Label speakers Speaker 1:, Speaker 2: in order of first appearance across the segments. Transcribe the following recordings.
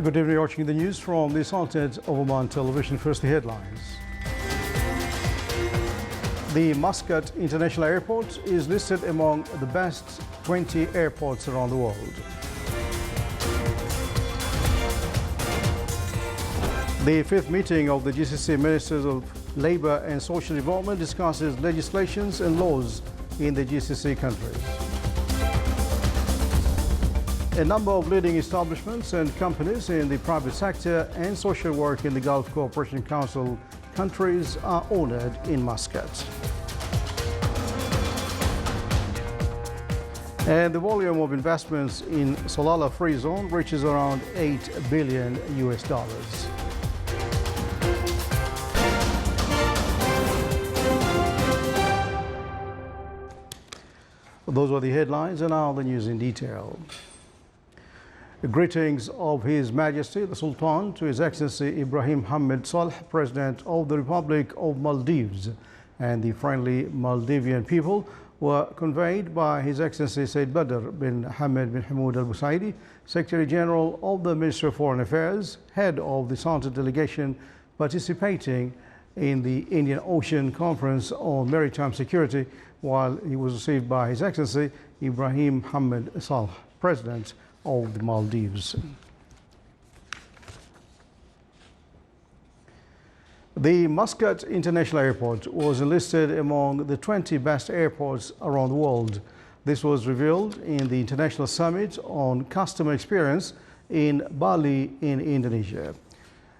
Speaker 1: Good evening, watching the news from the Sultan of Oman television. First, the headlines. The Muscat International Airport is listed among the best 20 airports around the world. The fifth meeting of the GCC Ministers of Labour and Social Development discusses legislations and laws in the GCC countries. A number of leading establishments and companies in the private sector and social work in the Gulf Cooperation Council countries are honoured in Muscat. And the volume of investments in Salalah Free Zone reaches around $8 billion. Those were the headlines, and now the news in detail. Greetings of His Majesty the Sultan to His Excellency Ibrahim Hamid Saleh, President of the Republic of Maldives, and the friendly Maldivian people were conveyed by His Excellency Said Badr bin Hamid bin Hamoud Al Busaidi, Secretary General of the Ministry of Foreign Affairs, head of the Sultan delegation participating in the Indian Ocean Conference on Maritime Security, while he was received by His Excellency Ibrahim Hamid Saleh, President of the Maldives. The Muscat International Airport was enlisted among the 20 best airports around the world. This was revealed in the International Summit on Customer Experience in Bali in Indonesia.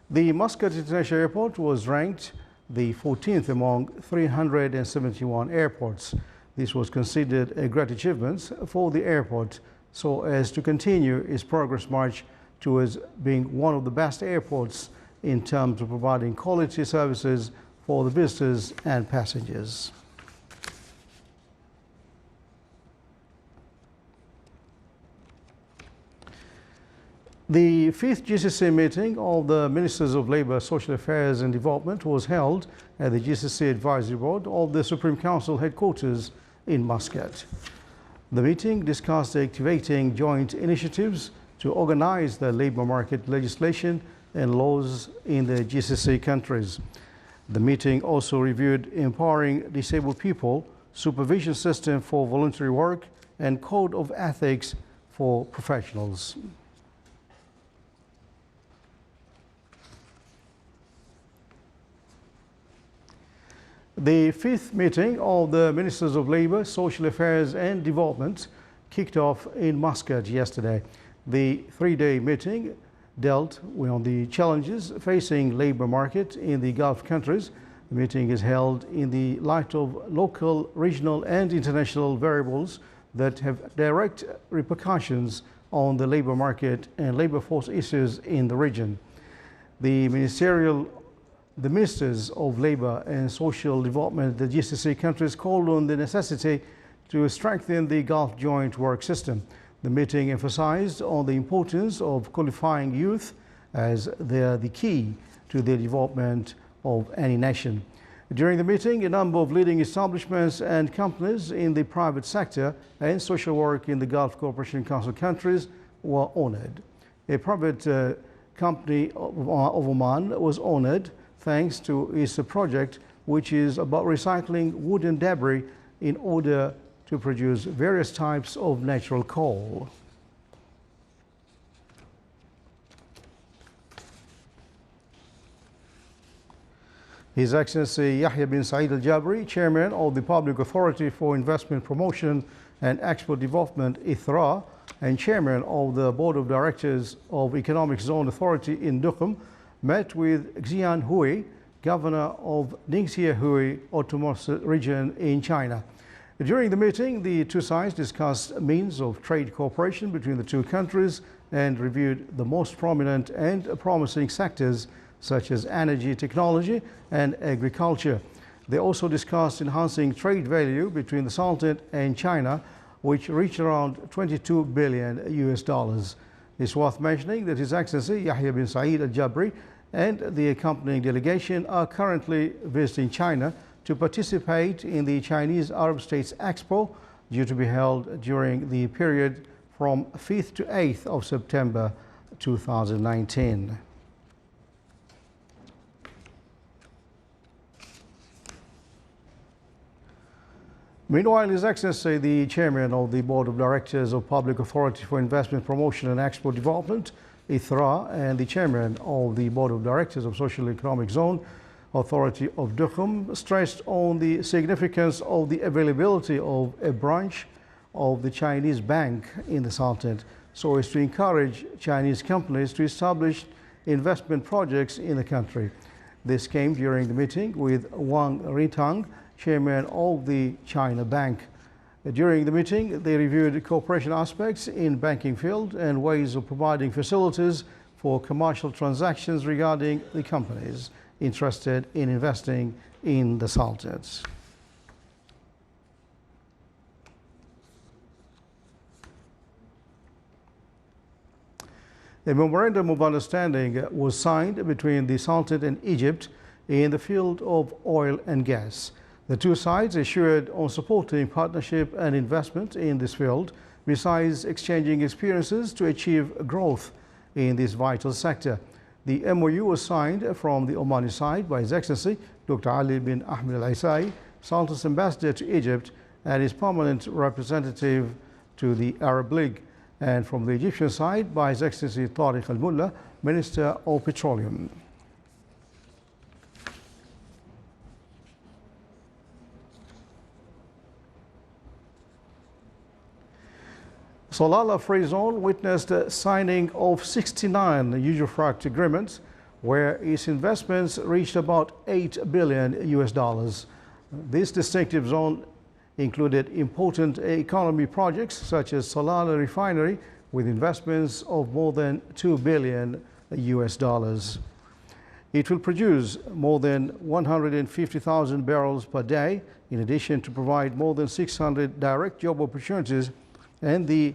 Speaker 1: The Muscat International Airport was ranked the 14th among 371 airports. This was considered a great achievement for the airport, so as to continue its progress march towards being one of the best airports in terms of providing quality services for the visitors and passengers. The fifth GCC meeting of the Ministers of Labour, Social Affairs and Development was held at the GCC Advisory Board of the Supreme Council headquarters in Muscat. The meeting discussed activating joint initiatives to organize the labour market legislation and laws in the GCC countries. The meeting also reviewed empowering disabled people, supervision system for voluntary work, and code of ethics for professionals. The fifth meeting of the Ministers of Labour, Social Affairs and Development kicked off in Muscat yesterday. The three-day meeting dealt with the challenges facing labour market in the Gulf countries. The meeting is held in the light of local, regional and international variables that have direct repercussions on the labour market and labour force issues in the region. The Ministers of Labour and Social Development, the GCC countries, called on the necessity to strengthen the Gulf Joint Work System. The meeting emphasized on the importance of qualifying youth as they are the key to the development of any nation. During the meeting, a number of leading establishments and companies in the private sector and social work in the Gulf Cooperation Council countries were honored. A private company of Oman was honored thanks to its project, which is about recycling wooden debris in order to produce various types of natural coal. His Excellency Yahya bin Said Al Jabri, Chairman of the Public Authority for Investment Promotion and Export Development, ITHRA, and Chairman of the Board of Directors of Economic Zone Authority in Duqm, met with Xian Hui, Governor of Ningxia Hui Autonomous Region in China. During the meeting, the two sides discussed means of trade cooperation between the two countries and reviewed the most prominent and promising sectors such as energy, technology and agriculture. They also discussed enhancing trade value between the Sultan and China, which reached around $22 billion. It's worth mentioning that His Excellency Yahya bin Said Al Jabri and the accompanying delegation are currently visiting China to participate in the Chinese Arab States Expo, due to be held during the period from 5th to 8th of September 2019. Meanwhile, His Excellency, the Chairman of the Board of Directors of Public Authority for Investment Promotion and Export Development, ITHRA, and the Chairman of the Board of Directors of Social Economic Zone Authority of Dukham stressed on the significance of the availability of a branch of the Chinese bank in the Sultanate so as to encourage Chinese companies to establish investment projects in the country. This came during the meeting with Wang Ritang, Chairman of the China Bank. During the meeting, they reviewed cooperation aspects in banking field and ways of providing facilities for commercial transactions regarding the companies interested in investing in the Sultanate. A memorandum of understanding was signed between the Sultanate and Egypt in the field of oil and gas. The two sides assured on supporting partnership and investment in this field, besides exchanging experiences to achieve growth in this vital sector. The MOU was signed from the Omani side by His Excellency Dr. Ali bin Ahmed Al Isai, Sultan's ambassador to Egypt and his permanent representative to the Arab League, and from the Egyptian side by His Excellency Tariq Al Mullah, Minister of Petroleum. Salalah Free Zone witnessed the signing of 69 usufruct agreements where its investments reached about $8 billion US. This distinctive zone included important economy projects such as Salalah Refinery with investments of more than $2 billion US. It will produce more than 150,000 barrels per day, in addition to provide more than 600 direct job opportunities, and the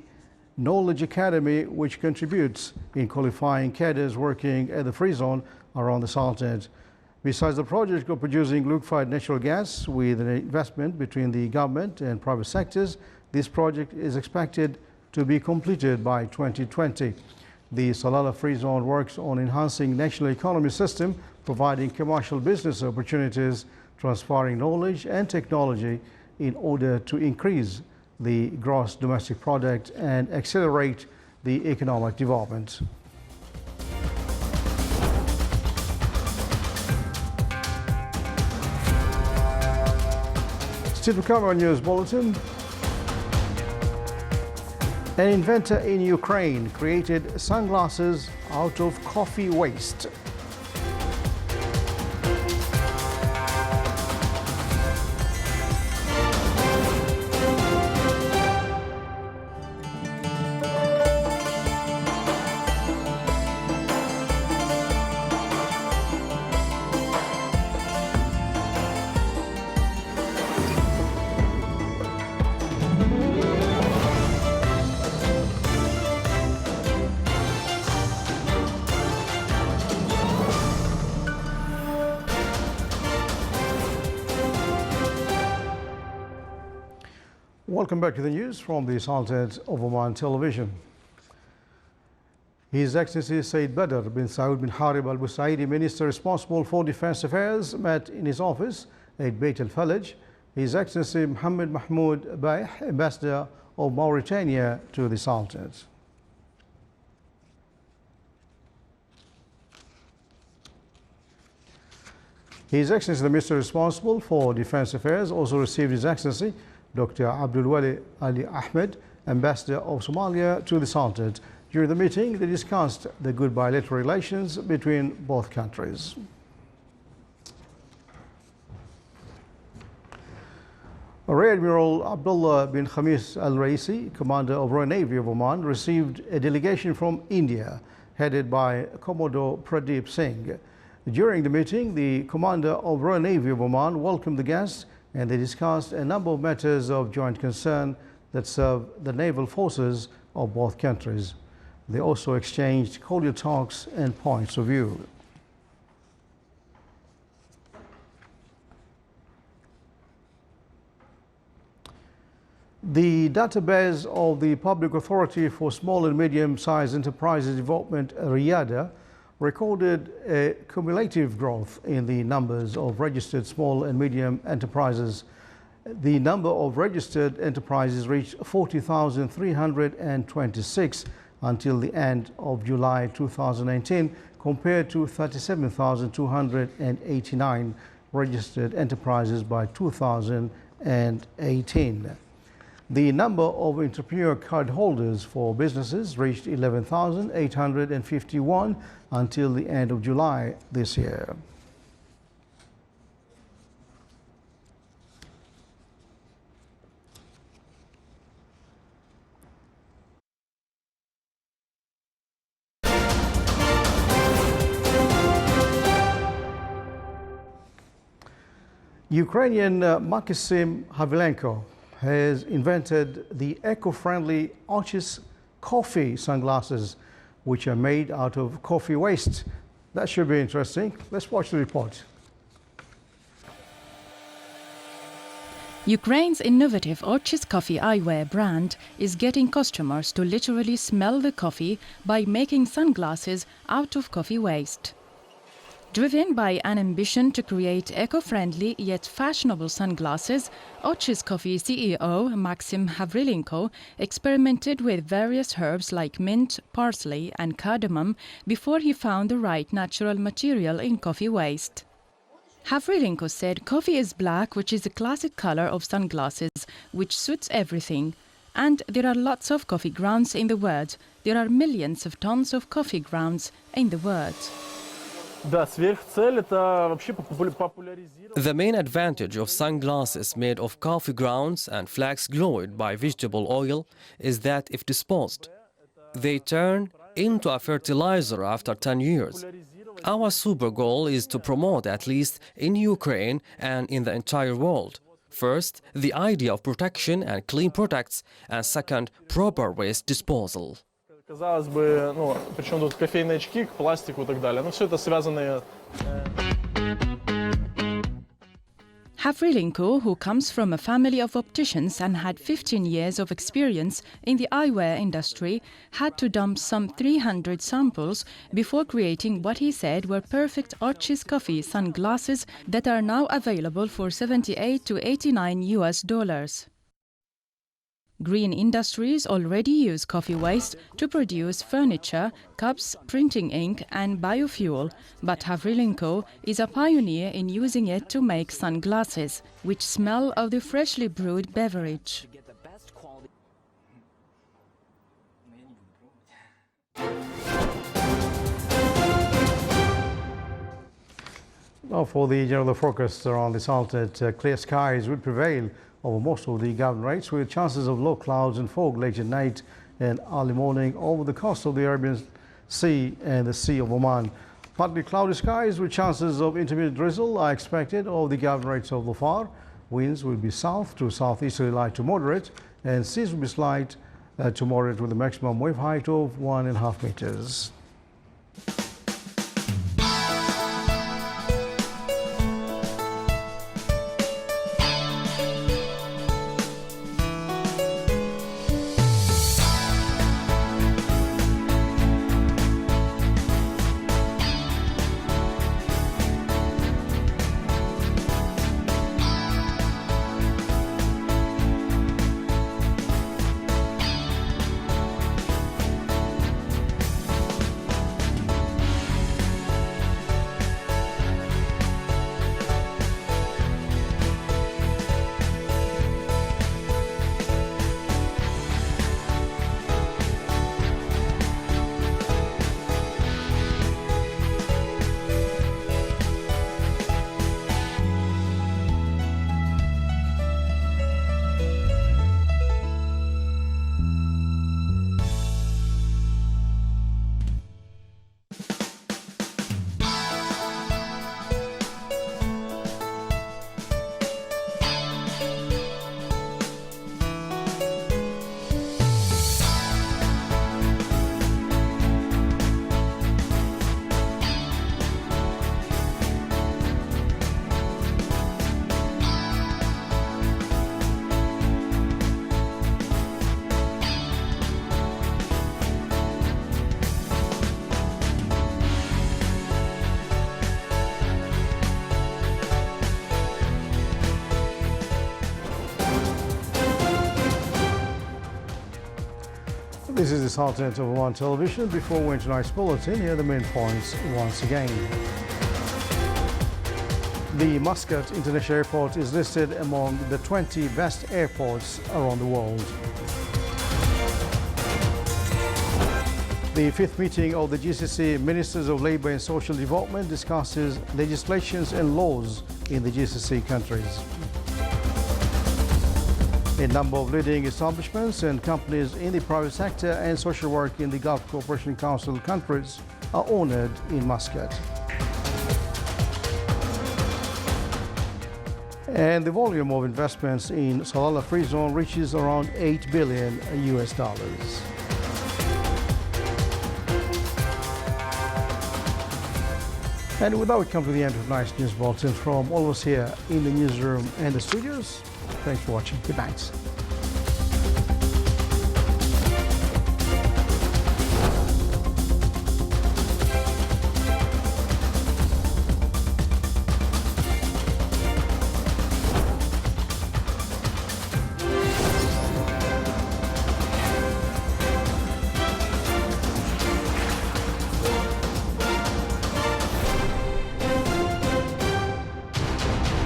Speaker 1: Knowledge Academy, which contributes in qualifying cadres working at the free zone around the Sultanate. Besides the project of producing liquefied natural gas with an investment between the government and private sectors, this project is expected to be completed by 2020. The Salalah Free Zone works on enhancing national economy system, providing commercial business opportunities, transferring knowledge and technology in order to increase the gross domestic product and accelerate the economic development. Still to come on News Bulletin. An inventor in Ukraine created sunglasses out of coffee waste. Welcome back to the news from the Sultanate of Oman Television. His Excellency Sayyid Badr bin Saud bin Harib Al Busaidi, Minister responsible for Defense Affairs, met in his office at Beit Al Falaj. His Excellency Mohammed Mahmoud Baih, Ambassador of Mauritania to the Sultanate. His Excellency, the Minister responsible for Defense Affairs, also received His Excellency Dr. Abdul Wali Ali Ahmed, Ambassador of Somalia to the Sultanate. During the meeting, they discussed the good bilateral relations between both countries. Rear Admiral Abdullah bin Khamis Al Raisi, Commander of Royal Navy of Oman, received a delegation from India headed by Commodore Pradeep Singh. During the meeting, the Commander of Royal Navy of Oman welcomed the guests and they discussed a number of matters of joint concern that serve the naval forces of both countries. They also exchanged cordial talks and points of view. The database of the Public Authority for Small and Medium-Sized Enterprises Development, RIADA, recorded a cumulative growth in the numbers of registered small and medium enterprises. The number of registered enterprises reached 40,326 until the end of July 2019, compared to 37,289 registered enterprises by 2018. The number of entrepreneur card holders for businesses reached 11,851 until the end of July this year. Ukrainian Maxim Havilenko has invented the eco-friendly Arches coffee sunglasses, which are made out of coffee waste. That should be interesting. Let's watch the report.
Speaker 2: Ukraine's innovative Arches coffee eyewear brand is getting customers to literally smell the coffee by making sunglasses out of coffee waste. Driven by an ambition to create eco-friendly yet fashionable sunglasses, Arches Coffee CEO Maxim Havrilenko experimented with various herbs like mint, parsley and cardamom before he found the right natural material in coffee waste. Havrilenko said coffee is black, which is a classic color of sunglasses, which suits everything. And there are lots of coffee grounds in the world. There are millions of tons of coffee grounds in the world.
Speaker 3: The main advantage of sunglasses made of coffee grounds and flax glued by vegetable oil is that if disposed, they turn into a fertilizer after 10 years. Our super goal is to promote, at least in Ukraine and in the entire world, first, the idea of protection and clean products, and second, proper waste disposal.
Speaker 4: Казалось бы, причем тут кофейные очки к пластику и так далее. Все это связанные.
Speaker 2: Havrilenko, who comes from a family of opticians and had 15 years of experience in the eyewear industry, had to dump some 300 samples before creating what he said were perfect Arches coffee sunglasses that are now available for $78 to $89. Green industries already use coffee waste to produce furniture, cups, printing ink and biofuel, but Havrilenko is a pioneer in using it to make sunglasses, which smell of the freshly brewed beverage.
Speaker 1: Now for the general forecast around the Salted, clear skies will prevail over most of the governorates, with chances of low clouds and fog late at night and early morning over the coast of the Arabian Sea and the Sea of Oman. Partly cloudy skies with chances of intermittent drizzle are expected over the governorates of Dhofar. Winds will be south to southeasterly light to moderate, and seas will be slight to moderate with a maximum wave height of 1.5 meters. This is the Sultanate of Oman Television. Before we enter tonight's bulletin, here are the main points once again. The Muscat International Airport is listed among the 20 best airports around the world. The fifth meeting of the GCC Ministers of Labour and Social Development discusses legislations and laws in the GCC countries. A number of leading establishments and companies in the private sector and social work in the Gulf Cooperation Council countries are honoured in Muscat. And the volume of investments in Salalah Free Zone reaches around $8 billion US. And with that, we come to the end of tonight's news bulletin from all of us here in the newsroom and the studios. Thanks for watching. Good night.